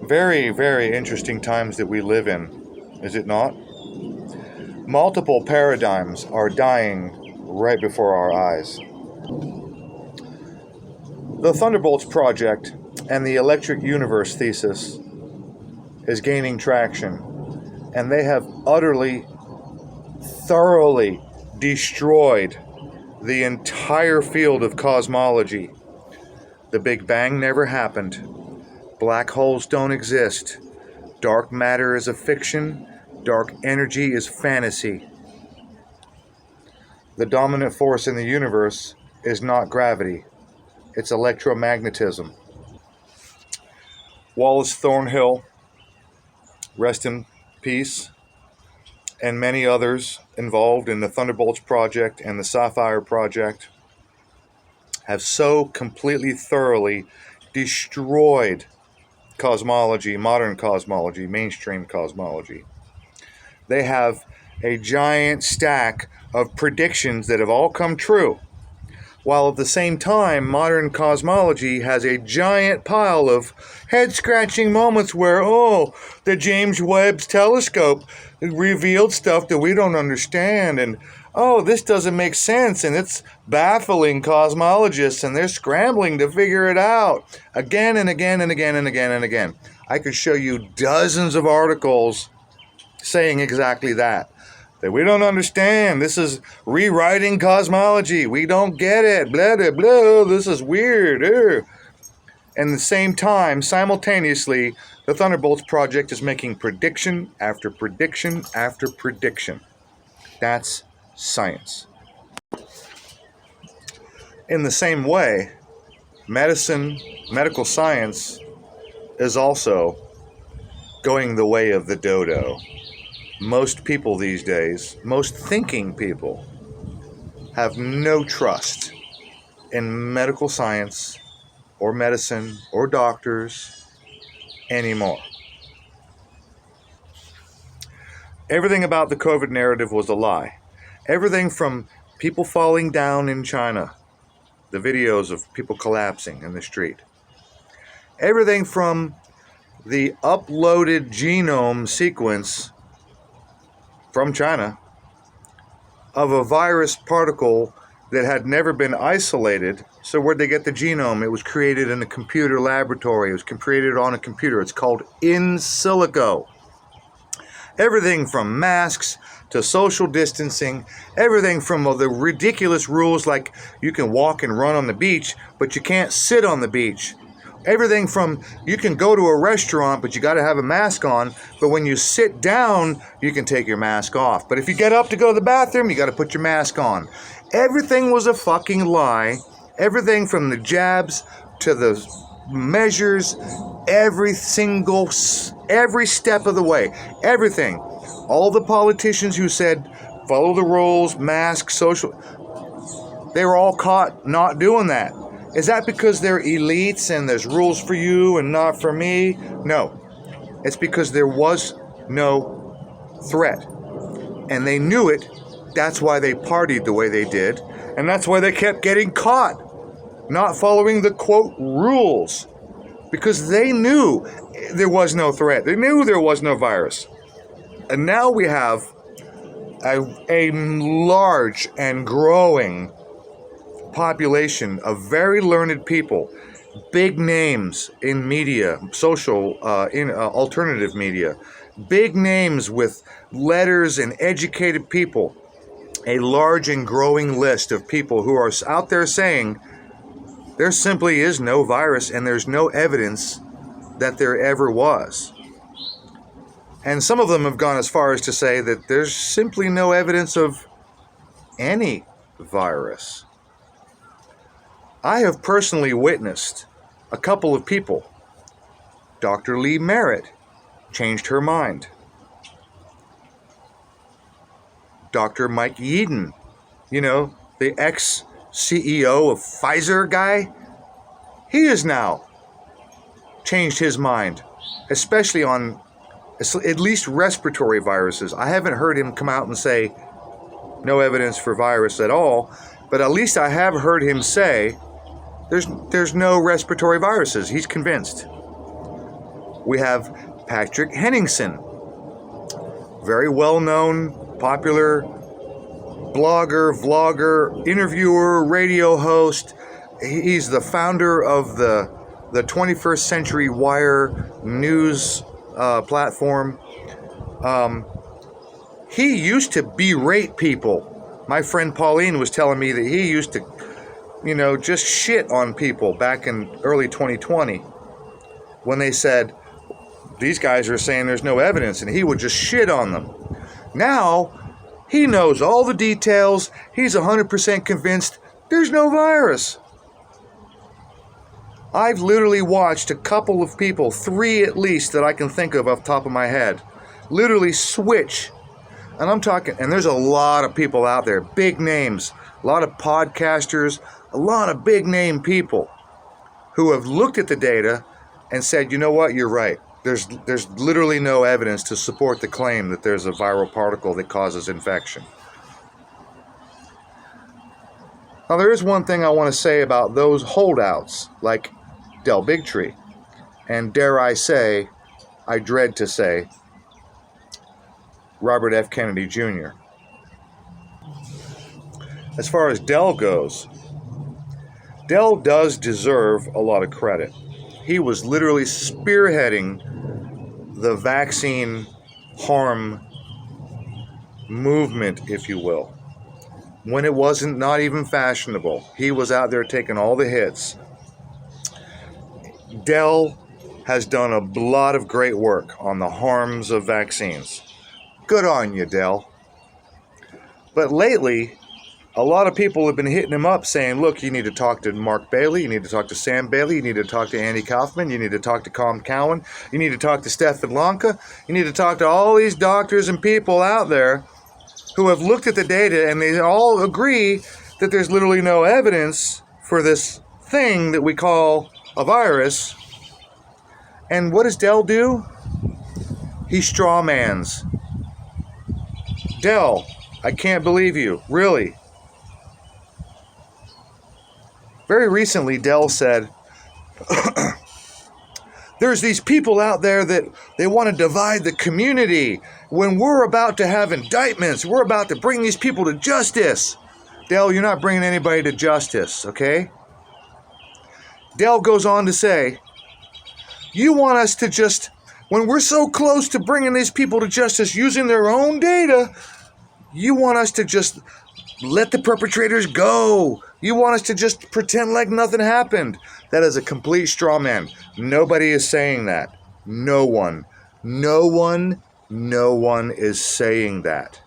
Very, very interesting times that we live in, is it not? Multiple paradigms are dying right before our eyes. The Thunderbolts Project and the Electric Universe thesis is gaining traction, and they have utterly, thoroughly destroyed the entire field of cosmology. The Big Bang never happened. Black holes don't exist. Dark matter is a fiction. Dark energy is fantasy. The dominant force in the universe is not gravity. It's electromagnetism. Wallace Thornhill, rest in peace, and many others involved in the Thunderbolts Project and the Sapphire Project have so completely, thoroughly destroyed cosmology, modern cosmology, mainstream cosmology. They have a giant stack of predictions that have all come true, while at the same time, modern cosmology has a giant pile of head-scratching moments where, the James Webb telescope revealed stuff that we don't understand, and this doesn't make sense, and it's baffling cosmologists, and they're scrambling to figure it out again and again and again and again and again. I could show you dozens of articles saying exactly that we don't understand. This is rewriting cosmology. We don't get it. Blah, blah, blah. This is weird. And at the same time, simultaneously, the Thunderbolts Project is making prediction after prediction after prediction. That's science. In the same way, medical science is also going the way of the dodo. Most people these days, most thinking people, have no trust in medical science or medicine or doctors anymore. Everything about the COVID narrative was a lie. Everything from people falling down in China, the videos of people collapsing in the street. Everything from the uploaded genome sequence from China of a virus particle that had never been isolated. So where'd they get the genome? It was created in a computer laboratory. It was created on a computer. It's called in silico. Everything from masks to social distancing, everything from the ridiculous rules like you can walk and run on the beach, but you can't sit on the beach. Everything from you can go to a restaurant, but you got to have a mask on. But when you sit down, you can take your mask off. But if you get up to go to the bathroom, you got to put your mask on. Everything was a fucking lie. Everything from the jabs to the measures, every step of the way. Everything. All the politicians who said, follow the rules, mask, social, they were all caught not doing that. Is that because they're elites and there's rules for you and not for me? No. It's because there was no threat. And they knew it. That's why they partied the way they did. And that's why they kept getting caught not following the, quote, rules. Because they knew there was no threat. They knew there was no virus. And now we have a large and growing population of very learned people, big names in media, social, in alternative media, big names with letters and educated people, a large and growing list of people who are out there saying there simply is no virus and there's no evidence that there ever was. And some of them have gone as far as to say that there's simply no evidence of any virus. I have personally witnessed a couple of people. Dr. Lee Merritt changed her mind. Dr. Mike Yeadon, the ex-CEO of Pfizer guy, he has now changed his mind, especially on at least respiratory viruses. I haven't heard him come out and say no evidence for virus at all, but at least I have heard him say there's no respiratory viruses. He's convinced. We have Patrick Henningsen, very well-known, popular blogger, vlogger, interviewer, radio host. He's the founder of the 21st Century Wire news platform. He used to berate people. My friend Pauline was telling me that he used to, just shit on people back in early 2020 when they said, these guys are saying there's no evidence, and he would just shit on them. Now, he knows all the details. He's 100% convinced there's no virus. I've literally watched a couple of people, 3 at least that I can think of off the top of my head, literally switch. And I'm talking, and there's a lot of people out there, big names, a lot of podcasters, a lot of big name people who have looked at the data and said, you know what, you're right. There's literally no evidence to support the claim that there's a viral particle that causes infection. Now, there is one thing I want to say about those holdouts, like Del Bigtree, and dare I say, I dread to say, Robert F. Kennedy Jr. As far as Del goes, Del does deserve a lot of credit. He was literally spearheading the vaccine harm movement, if you will. When it wasn't not even fashionable, he was out there taking all the hits. Del has done a lot of great work on the harms of vaccines. Good on you, Del. But lately, a lot of people have been hitting him up saying, look, you need to talk to Mark Bailey, you need to talk to Sam Bailey, you need to talk to Andy Kaufman, you need to talk to Tom Cowan, you need to talk to Stefan Lanka, you need to talk to all these doctors and people out there who have looked at the data, and they all agree that there's literally no evidence for this thing that we call a virus. And what does Del do? He strawmans. Del, I can't believe you. Really? Very recently, Del said, there's these people out there that they want to divide the community. When we're about to have indictments, we're about to bring these people to justice. Del, you're not bringing anybody to justice, okay? Del goes on to say, you want us to just, when we're so close to bringing these people to justice using their own data, you want us to just let the perpetrators go. You want us to just pretend like nothing happened. That is a complete straw man. Nobody is saying that. No one is saying that.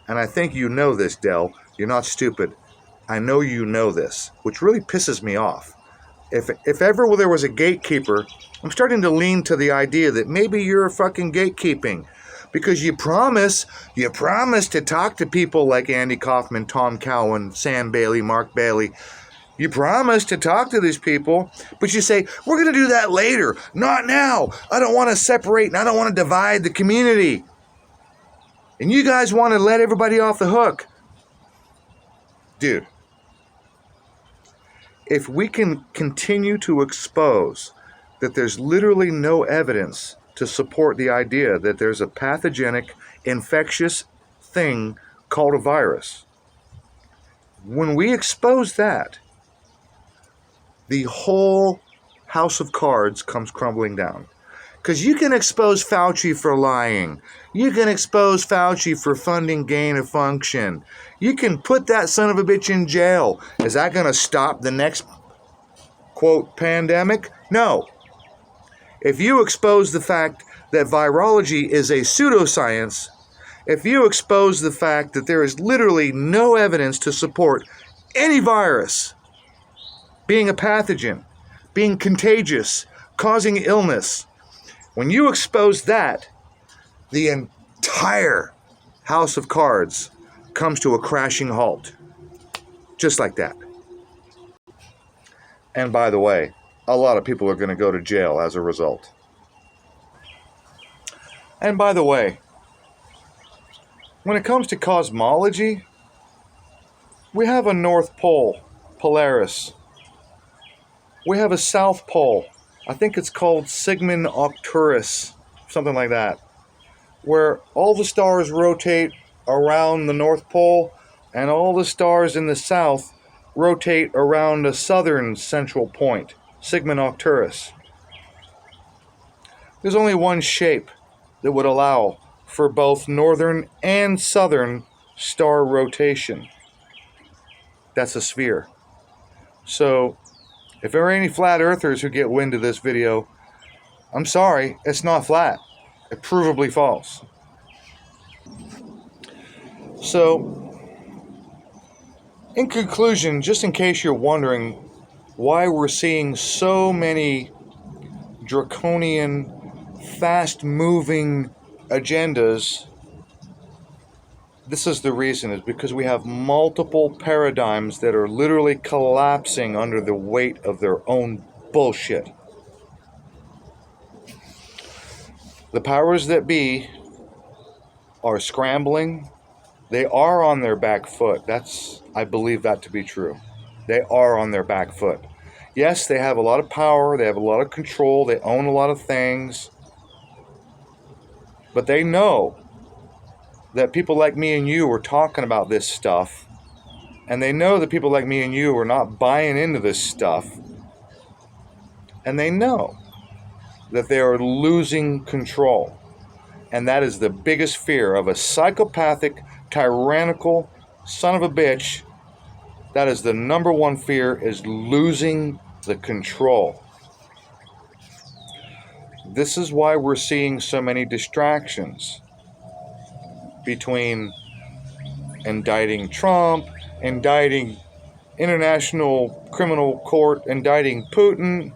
And I think you know this, Del. You're not stupid. I know you know this, which really pisses me off. If ever there was a gatekeeper, I'm starting to lean to the idea that maybe you're fucking gatekeeping. Because you promise to talk to people like Andy Kaufman, Tom Cowan, Sam Bailey, Mark Bailey. You promise to talk to these people, but you say, we're going to do that later, not now. I don't want to separate and I don't want to divide the community. And you guys want to let everybody off the hook. Dude, if we can continue to expose that there's literally no evidence to support the idea that there's a pathogenic, infectious thing called a virus. When we expose that, the whole house of cards comes crumbling down. Because you can expose Fauci for lying. You can expose Fauci for funding gain of function. You can put that son of a bitch in jail. Is that going to stop the next, quote, pandemic? No. If you expose the fact that virology is a pseudoscience, if you expose the fact that there is literally no evidence to support any virus being a pathogen, being contagious, causing illness, when you expose that, the entire house of cards comes to a crashing halt. Just like that. And by the way, a lot of people are going to go to jail as a result. And by the way, when it comes to cosmology, we have a North Pole, Polaris. We have a South Pole, I think it's called Sigma Octurus, something like that, where all the stars rotate around the North Pole and all the stars in the south rotate around a southern central point, Sigma Octurus. There's only one shape that would allow for both northern and southern star rotation. That's a sphere. So, if there are any flat earthers who get wind of this video, I'm sorry, it's not flat. It's provably false. So, in conclusion, just in case you're wondering why we're seeing so many draconian, fast-moving agendas, this is the reason, is because we have multiple paradigms that are literally collapsing under the weight of their own bullshit. The powers that be are scrambling. They are on their back foot. I believe that to be true. They are on their back foot. Yes, they have a lot of power. They have a lot of control. They own a lot of things. But they know that people like me and you are talking about this stuff, and they know that people like me and you are not buying into this stuff, and they know that they are losing control. And that is the biggest fear of a psychopathic, tyrannical son of a bitch. That is the number one fear, is losing the control. This is why we're seeing so many distractions between indicting Trump, indicting International Criminal Court, indicting Putin,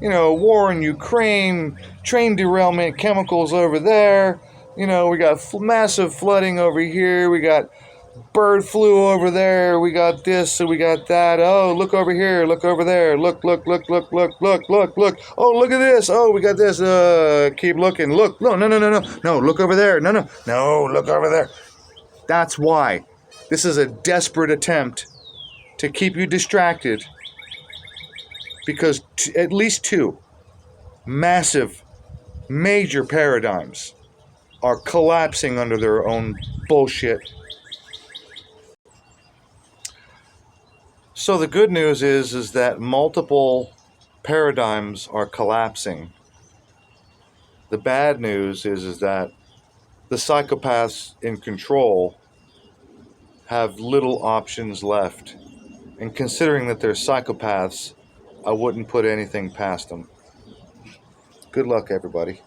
war in Ukraine, train derailment, chemicals over there, we got massive flooding over here, we got bird flu over there, we got this and we got that. Oh, look over here, look over there, look, oh, look at this, oh, we got this, keep looking, look, no, look over there, no, look over there. That's why this is a desperate attempt to keep you distracted, because at least two massive, major paradigms are collapsing under their own bullshit. So the good news is that multiple paradigms are collapsing. The bad news is that the psychopaths in control have little options left. And considering that they're psychopaths, I wouldn't put anything past them. Good luck, everybody.